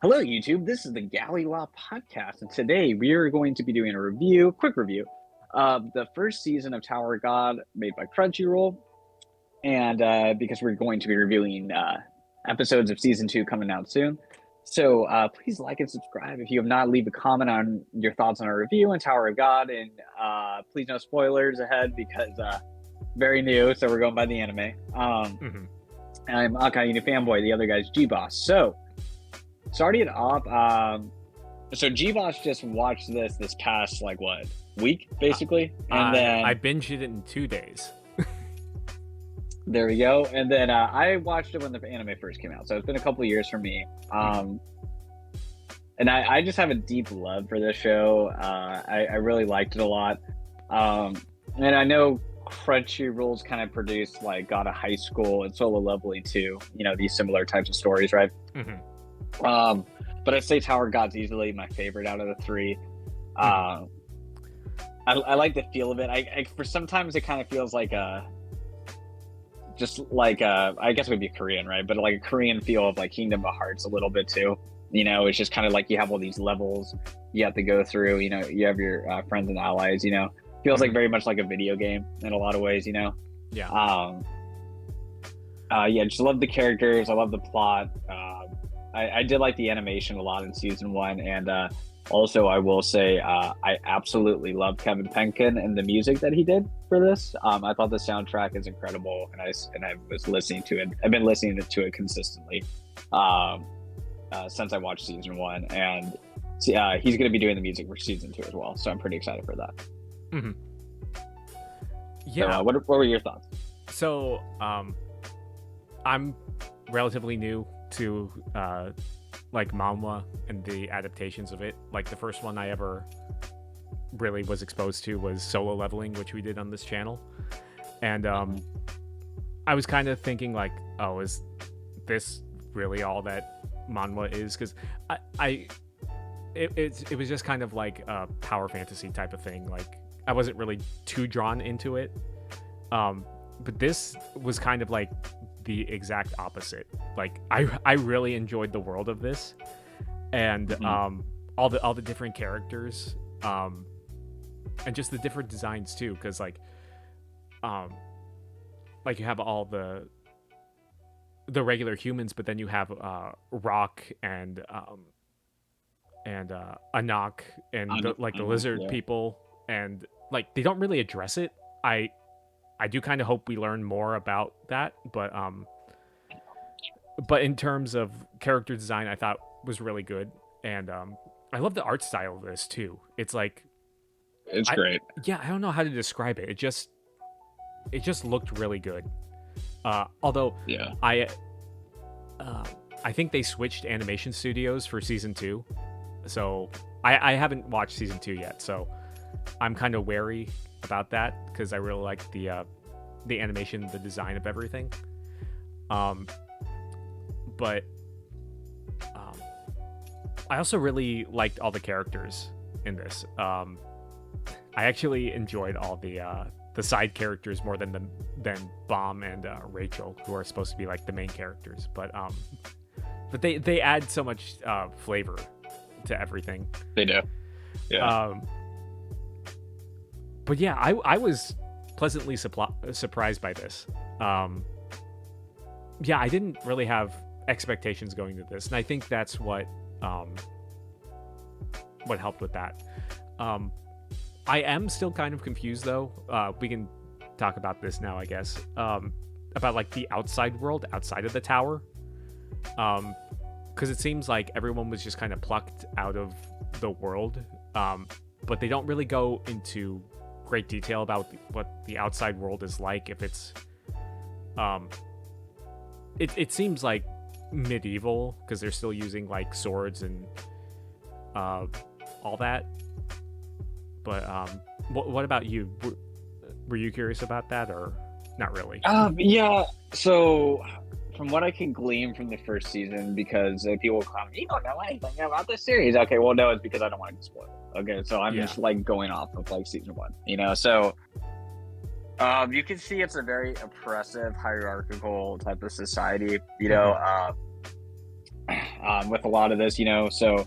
Hello, YouTube. This is the Galley La Podcast, and today we are going to be doing a quick review of the first season of Tower of God made by Crunchyroll. And because we're going to be reviewing episodes of season 2 coming out soon. So please like and subscribe. If you have not, leave a comment on your thoughts on our review on Tower of God. And please no spoilers ahead because very new. So we're going by the anime. I'm Akainu Fanboy, the other guy's Geboss. So starting it off, so Gboss just watched this past week basically, and then I binged it in 2 days. there we go. And then I watched it when the anime first came out, so it's been a couple of years for me. And I just have a deep love for this show. I really liked it a lot. And I know Crunchyroll's kind of produced like God of High School and Solo Leveling too. You know, these similar types of stories, right? But I'd say Tower of God's easily my favorite out of the three. I like the feel of it. I for sometimes it kind of feels like I guess it would be Korean, right? But like a Korean feel of like Kingdom of Hearts a little bit too. You know, it's just kind of like you have all these levels you have to go through. You know, you have your friends and allies. You know, feels like very much like a video game in a lot of ways. You know. Yeah. Just love the characters. I love the plot. I did like the animation a lot in season 1, and also I will say I absolutely love Kevin Penkin and the music that he did for this. I thought the soundtrack is incredible, and I was listening to it. I've been listening to it consistently since I watched season 1, and he's going to be doing the music for season 2 as well. So I'm pretty excited for that. Yeah. So, what were your thoughts? So I'm relatively new to like manhwa and the adaptations of it. Like the first one I ever really was exposed to was Solo Leveling, which we did on this channel. And I was kind of thinking like, oh, is this really all that manhwa is? Because it was just kind of like a power fantasy type of thing. Like I wasn't really too drawn into it. But this was kind of like the exact opposite. Like I really enjoyed the world of this, and all the different characters, and just the different designs too. Because like you have all the regular humans, but then you have Rock and Anak and the lizard people, and like they don't really address it. I do kind of hope we learn more about that, but in terms of character design, I thought was really good, and I love the art style of this too. It's like it's great. Yeah, I don't know how to describe it. It just looked really good. Although I think they switched animation studios for season 2, so I haven't watched season 2 yet, so I'm kind of wary about that because I really like the animation, the design of everything. But I also really liked all the characters in this. I actually enjoyed all the side characters more than Bomb and Rachel, who are supposed to be like the main characters. But they add so much flavor to everything. They do. Yeah. But yeah, I was pleasantly surprised by this. Yeah, I didn't really have expectations going to this, and I think that's what helped with that. I am still kind of confused though. We can talk about this now, I guess. About like the outside world, outside of the tower. Because it seems like everyone was just kind of plucked out of the world. But they don't really go into great detail about what the outside world is like. If it's it seems like medieval because they're still using like swords and all that. But what about you? Were you curious about that or not really? Yeah. So from what I can glean from the first season, because people comment, you don't know anything about this series. Okay, well, no, it's because I don't want to spoil it. Okay, so I'm just like going off of like season 1, you know. So you can see it's a very oppressive, hierarchical type of society, you know. with a lot of this, so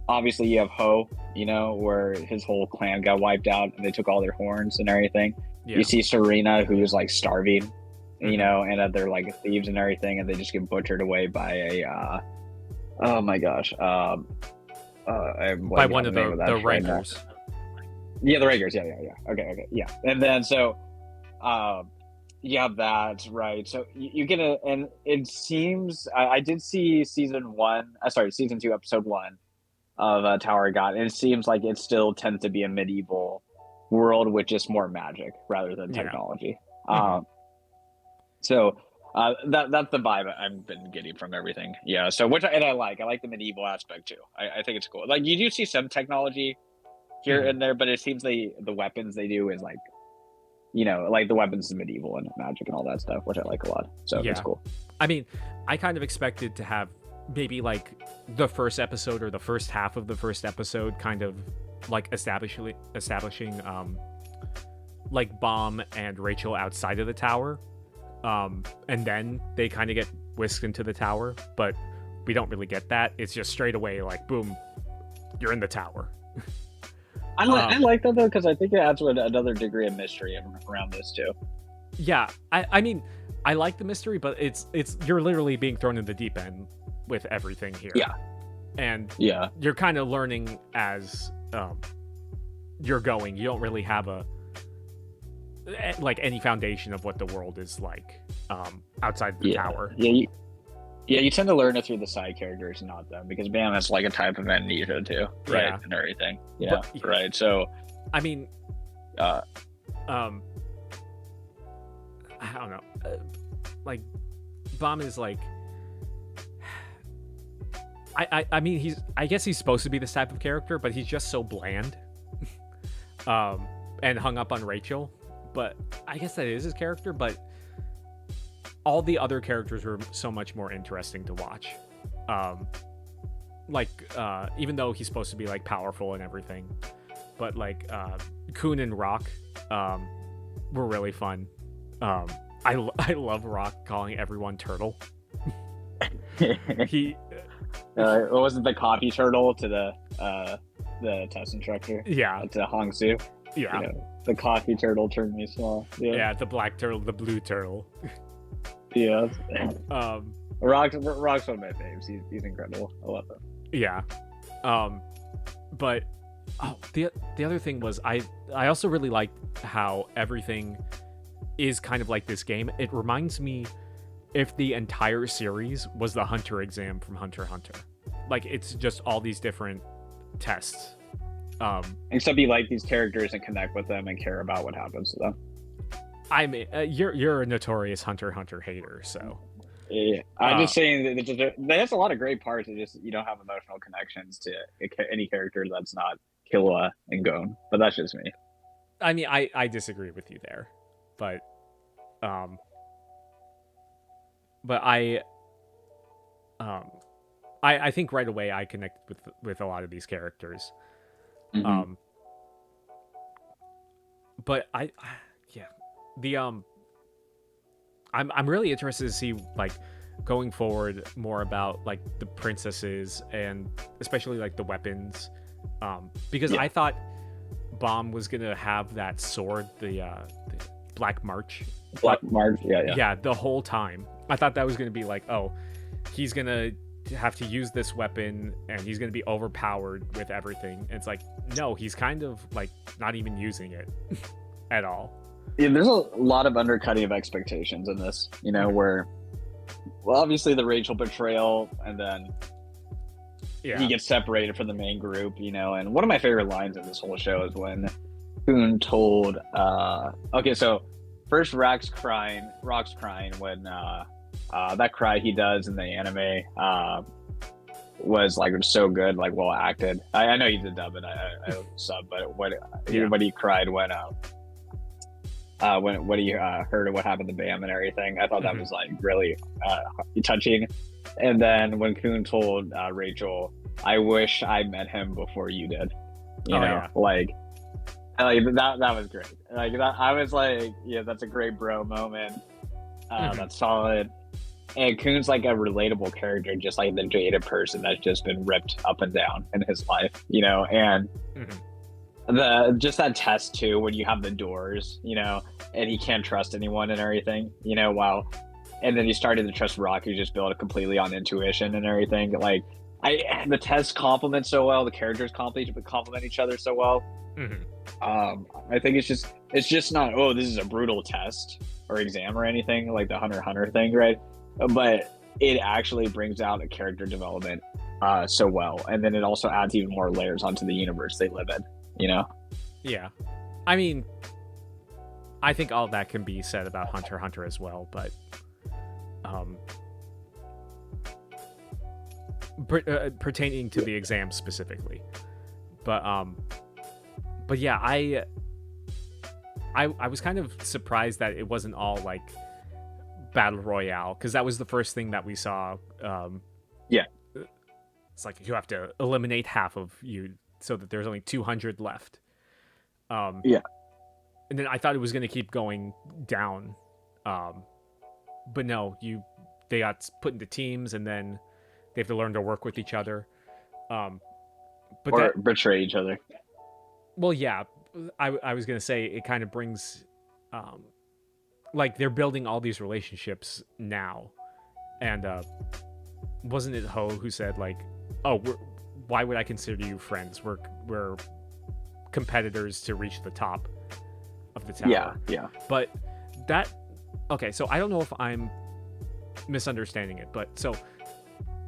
obviously you have Ho, where his whole clan got wiped out and they took all their horns and everything. Yeah. You see Serena, who's like starving, and they're like thieves and everything, and they just get butchered away by a oh my gosh, by one of the Rankers. Yeah, the Rankers. Yeah. Okay. Yeah, and then so, yeah, that's right. So you get and it seems I did see season 2, episode 1 of Tower of God, and it seems like it still tends to be a medieval world with just more magic rather than technology. So that's the vibe I've been getting from everything. Yeah. So I like the medieval aspect too. I think it's cool. Like you do see some technology here and there, but it seems the weapons they do is like, like the weapons is medieval and magic and all that stuff, which I like a lot. So it's cool. I mean, I kind of expected to have maybe like the first episode or the first half of the first episode kind of like establishing like Bomb and Rachel outside of the tower, and then they kind of get whisked into the tower, but we don't really get that. It's just straight away like boom, you're in the tower. I like that though, because I think it adds another degree of mystery around this too. Yeah, I mean, I like the mystery, but it's you're literally being thrown in the deep end with everything here. Yeah, and you're kind of learning as you're going. You don't really have any foundation of what the world is like outside the tower. You tend to learn it through the side characters, not them, because Bam has like a type of amnesia too, right? Yeah. And everything. Yeah, but, right. So, I mean, I don't know. Like, Bomb is like, I mean, I guess he's supposed to be this type of character, but he's just so bland, and hung up on Rachel. But I guess that is his character, but all the other characters were so much more interesting to watch. Even though he's supposed to be like powerful and everything, but like Kun and Rock were really fun. I love Rock calling everyone turtle. He wasn't the coffee turtle to the test instructor. Yeah, to Hongsu. Yeah, the coffee turtle turned me small. Yeah, the black turtle, the blue turtle. Yeah. Rock's one of my faves. He's incredible. I love him. Yeah. But the other thing was I also really liked how everything is kind of like this game. It reminds me if the entire series was the Hunter exam from Hunter x Hunter. Like it's just all these different tests. Except you like these characters and connect with them and care about what happens to them. I mean, you're a notorious Hunter x Hunter hater, so. Yeah, I'm just saying that there's a lot of great parts. It's just you don't have emotional connections to any character that's not Killua and Gon. But that's just me. I mean, I disagree with you there, but I think right away I connected with a lot of these characters. Mm-hmm. But I'm really interested to see like going forward more about like the princesses and especially like the weapons, because I thought Bomb was gonna have that sword, the Black March. Yeah, the whole time I thought that was gonna be like, oh, he's gonna have to use this weapon and he's gonna be overpowered with everything. And it's like, no, he's kind of like not even using it at all. Yeah, there's a lot of undercutting of expectations in this, where, well, obviously the Rachel betrayal, and then he gets separated from the main group, and one of my favorite lines of this whole show is when Kun told, so first Rock's crying when that cry he does in the anime was like so good, like well acted. I know he's a dub and I sub, but when he cried when he heard of what happened to Bam and everything, I thought that was like really touching. And then when Kun told Rachel, "I wish I met him before you did," that was great. Like that, I was like, yeah, that's a great bro moment. That's solid. And Kuhn's like a relatable character, just like the jaded person that's just been ripped up and down in his life, you know. And the just that test too, when you have the doors, you know, and he can't trust anyone and everything, you know, and then he started to trust Rock, who just built it completely on intuition and everything. Like, the tests complement so well, the characters complement each other so well. I think it's just not, oh, this is a brutal test or exam or anything like the Hunter x Hunter thing, right? But it actually brings out a character development so well, and then it also adds even more layers onto the universe they live in, you know? Yeah, I mean, I think all that can be said about Hunter x Hunter as well, but pertaining to the exam specifically, but yeah, I was kind of surprised that it wasn't all like battle royale, because that was the first thing that we saw. It's like you have to eliminate half of you so that there's only 200 left. And then I thought it was going to keep going down, but no, they got put into teams, and then they have to learn to work with each other, but betray each other. Well, yeah, I was gonna say it kind of brings, like, they're building all these relationships now, and wasn't it Ho who said, like, oh, why would I consider you friends? We're competitors to reach the top of the tower. Yeah. But okay, so I don't know if I'm misunderstanding it, but so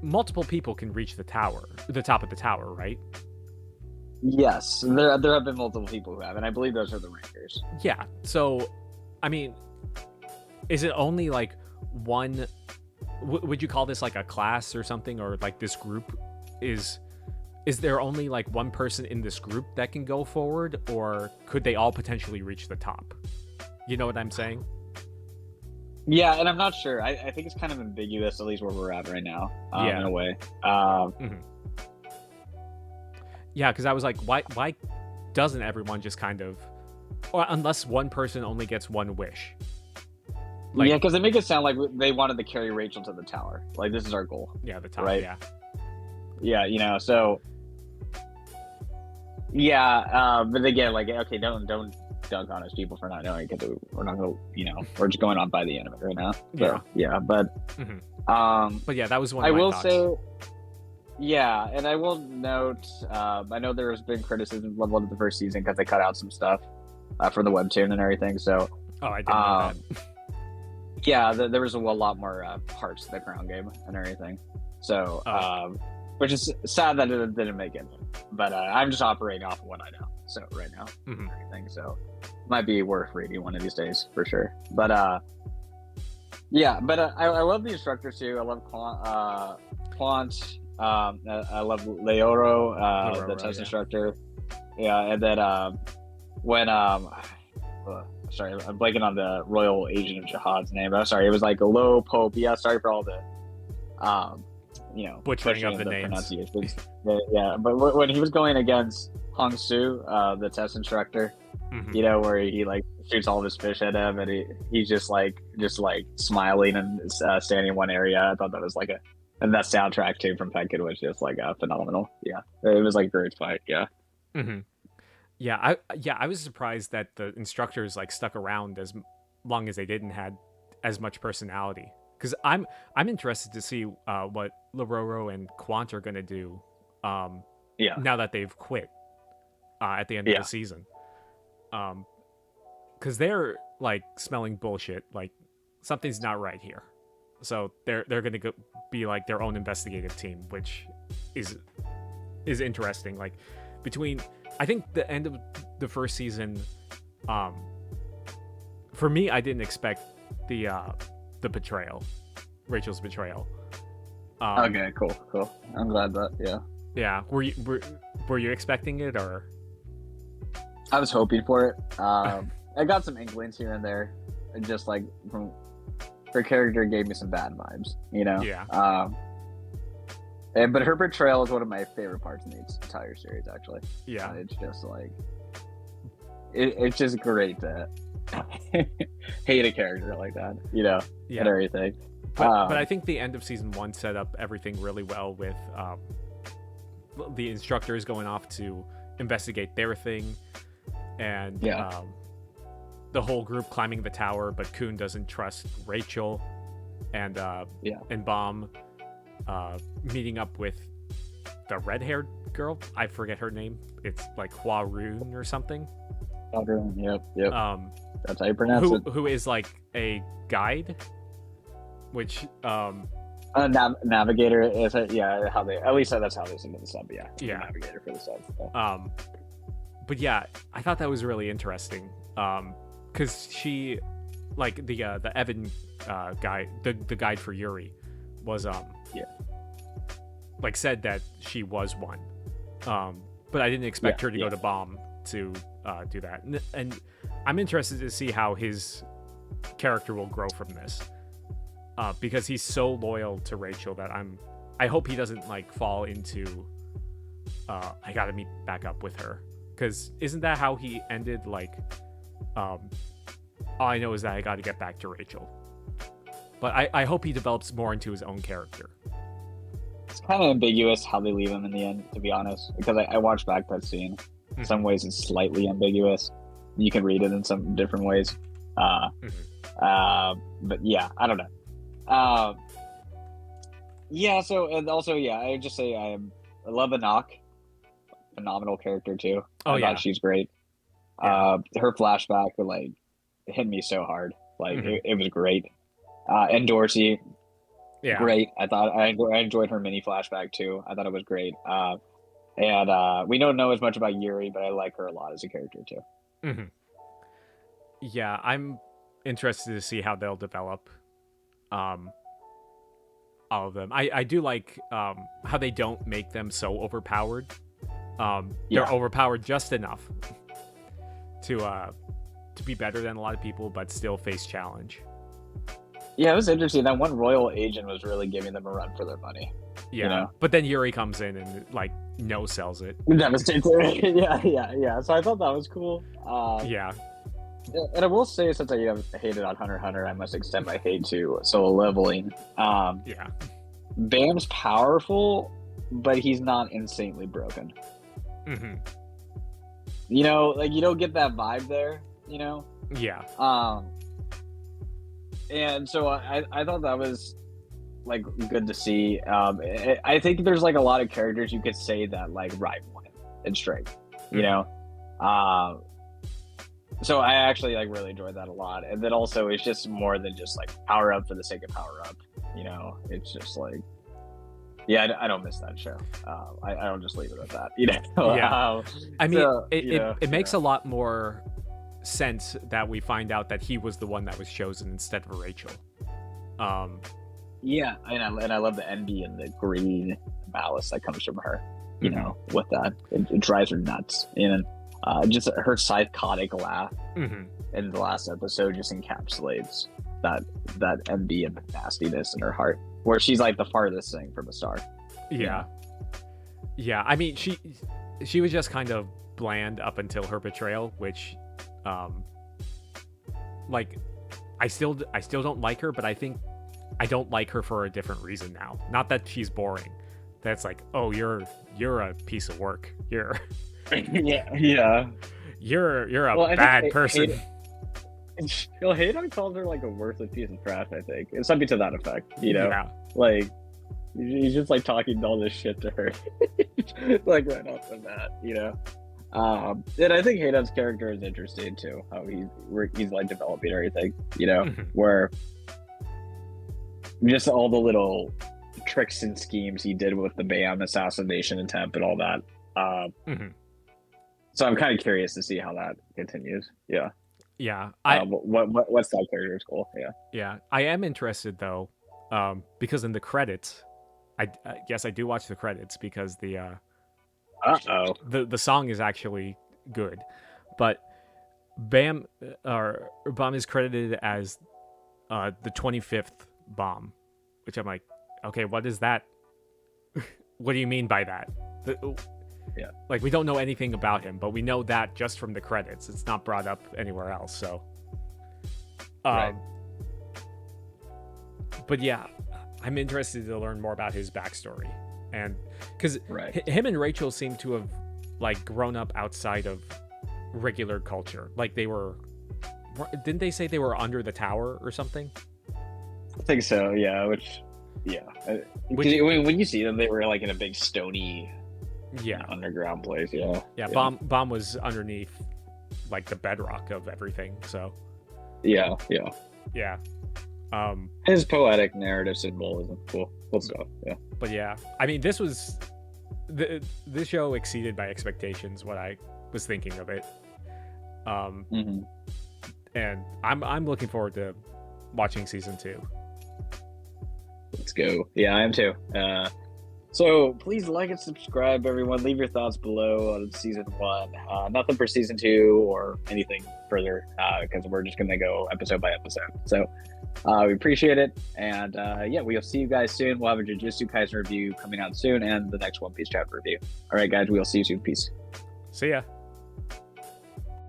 multiple people can reach the top of the tower, right? Yes, there have been multiple people who have, and I believe those are the rankers. Yeah. So, I mean, is it only like one? Would you call this like a class or something, or like this group? Is there only like one person in this group that can go forward, or could they all potentially reach the top? You know what I'm saying? Yeah, and I'm not sure. I think it's kind of ambiguous, at least where we're at right now, in a way. Yeah, because I was like, why doesn't everyone just kind of, or unless one person only gets one wish? Like, yeah, because they make it sound like they wanted to carry Rachel to the tower. Like, this is our goal. Yeah, the top, right? Yeah. Yeah, you know, so... Yeah, but again, like, okay, don't dunk on us, people, for not knowing, because we're not going to, you know, we're just going on by the anime right now. So, yeah, but... But yeah, that was one of my thoughts. Say... Yeah, and I will note, I know there's been criticism leveled at the first season because they cut out some stuff from the webtoon and everything, so... Oh, I didn't know that. Yeah, there was a lot more parts to the ground game and everything. So, which is sad that it didn't make it. But I'm just operating off of what I know. So, right now, and everything. So, might be worth reading one of these days, for sure. But, yeah, but I love the instructors, too. I love Quant. I love Leoro, the test instructor. Yeah, and then when sorry, I'm blanking on the Royal Agent of Jihad's name. I'm sorry, it was like a low Pope. Yeah, sorry for all the you know, butchering of the names. Pronunciations. Yeah, but when he was going against Hong Su, the test instructor, you know, where he like shoots all of his fish at him, and he's just like smiling and standing in one area. I thought that was like and that soundtrack too from Pet Kid was just like phenomenal. Yeah, it was like a great fight. Yeah. Yeah, I was surprised that the instructors like stuck around as long as they didn't had as much personality. Because I'm interested to see what Lororo and Quant are gonna do. Now that they've quit at the end of the season. Because they're like smelling bullshit. Like something's not right here. So they're gonna be like their own investigative team, which is interesting. Like between, I think the end of the first season, for me, I didn't expect the betrayal, Rachel's betrayal. Okay, cool. I'm glad that, yeah. Were you expecting it, or? I was hoping for it. I got some inklings here and there, and just like from her character gave me some bad vibes, you know. Yeah. But her betrayal is one of my favorite parts in the entire series, actually. Yeah. It's just like, it's just great to hate a character like that, you know, and everything. But I think the end of season 1 set up everything really well with the instructors going off to investigate their thing, and the whole group climbing the tower, but Kun doesn't trust Rachel, and Bomb meeting up with the red-haired girl. I forget her name. It's like Hua Run or something. Yep. That's how you pronounce it. Who is like a guide, which navigator is it? Yeah, how they, at least that's how they send the sub. Yeah, navigator for the sub. Yeah. But yeah, I thought that was really interesting. Because she, like the Evan guy, the guide for Yuri, was like said that she was one. But I didn't expect her to go to Bomb to do that, and I'm interested to see how his character will grow from this, because he's so loyal to Rachel that I hope he doesn't like fall into I gotta meet back up with her, because isn't that how he ended? Like all I know is that I gotta get back to Rachel, but I hope he develops more into his own character. It's kind of ambiguous how they leave him in the end, to be honest, because I watched back that scene. In some ways it's slightly ambiguous. You can read it in some different ways. But yeah, I don't know. So, and also, I just say I love Anak. Phenomenal character too. I thought she's great. Her flashback like hit me so hard. Like it was great. And Dorsey, great. I thought I enjoyed her mini flashback too. I thought it was great. And we don't know as much about Yuri, but I like her a lot as a character too. Yeah, I'm interested to see how they'll develop all of them. I do like how they don't make them so overpowered. They're overpowered just enough to be better than a lot of people, but still face challenge. Yeah, it was interesting. That one royal agent was really giving them a run for their money. Yeah, you know? But then Yuri comes in and like no sells it. Devastates it. Yeah. So I thought that was cool. And I will say, since I hated on Hunter x Hunter, I must extend my hate to solo leveling. Bam's powerful, but he's not insanely broken. You know, like you don't get that vibe there. You know. Yeah. And so I thought that was like good to see. I think there's like a lot of characters you could say that like rival him in strength, you know. So I actually like really enjoyed that a lot. And then also it's just more than just like power up for the sake of power up, you know. It's just like, I don't miss that show. I don't just leave it at that, you know. I mean, it makes a lot more sense that we find out that he was the one that was chosen instead of Rachel. And I love the envy and the greed, malice that comes from her. You know, with that, it drives her nuts. And just her psychotic laugh in the last episode just encapsulates that envy and nastiness in her heart, where she's like the farthest thing from a star. Yeah. I mean, she was just kind of bland up until her betrayal, which. Like I still don't like her, but I think I don't like her for a different reason now. Not that she's boring. That's like, oh, you're a piece of work. You're you're a bad person. Hayden calls her like a worthless piece of trash, I think. It's something to that effect, you know? Yeah. Like he's just like talking all this shit to her. Like right off the bat, you know? And I think Hayden's character is interesting too, how he's like developing everything, you know, where just all the little tricks and schemes he did with the Bam assassination attempt and all that. So I'm kind of curious to see how that continues. Yeah. What's that character's goal? Yeah. I am interested though, because in the credits, I do watch the credits because the song is actually good, but Bam is credited as the 25th bomb, which I'm like, okay, what is that? What do you mean by that? Like we don't know anything about him, but we know that just from the credits. It's not brought up anywhere else. So, right. But yeah, I'm interested to learn more about his backstory, and because Right. him and Rachel seem to have like grown up outside of regular culture. Like didn't they say they were under the tower or something? I think so. Yeah. When you see them, they were like in a big stony, underground place. Yeah. Yeah. Bomb was underneath like the bedrock of everything. So. Yeah. Yeah. His poetic narrative symbolism, cool stuff. Yeah. But yeah, I mean, this show exceeded my expectations. What I was thinking of it. And I'm looking forward to watching season 2. Let's go. Yeah, I am too. So please like and subscribe, everyone. Leave your thoughts below on season 1. Nothing for season 2 or anything further, because we're just gonna go episode by episode. So we appreciate it, and we'll see you guys soon. We'll have a Jujutsu Kaisen review coming out soon, and the next One Piece chapter review. All right, guys, we'll see you soon. Peace. See ya.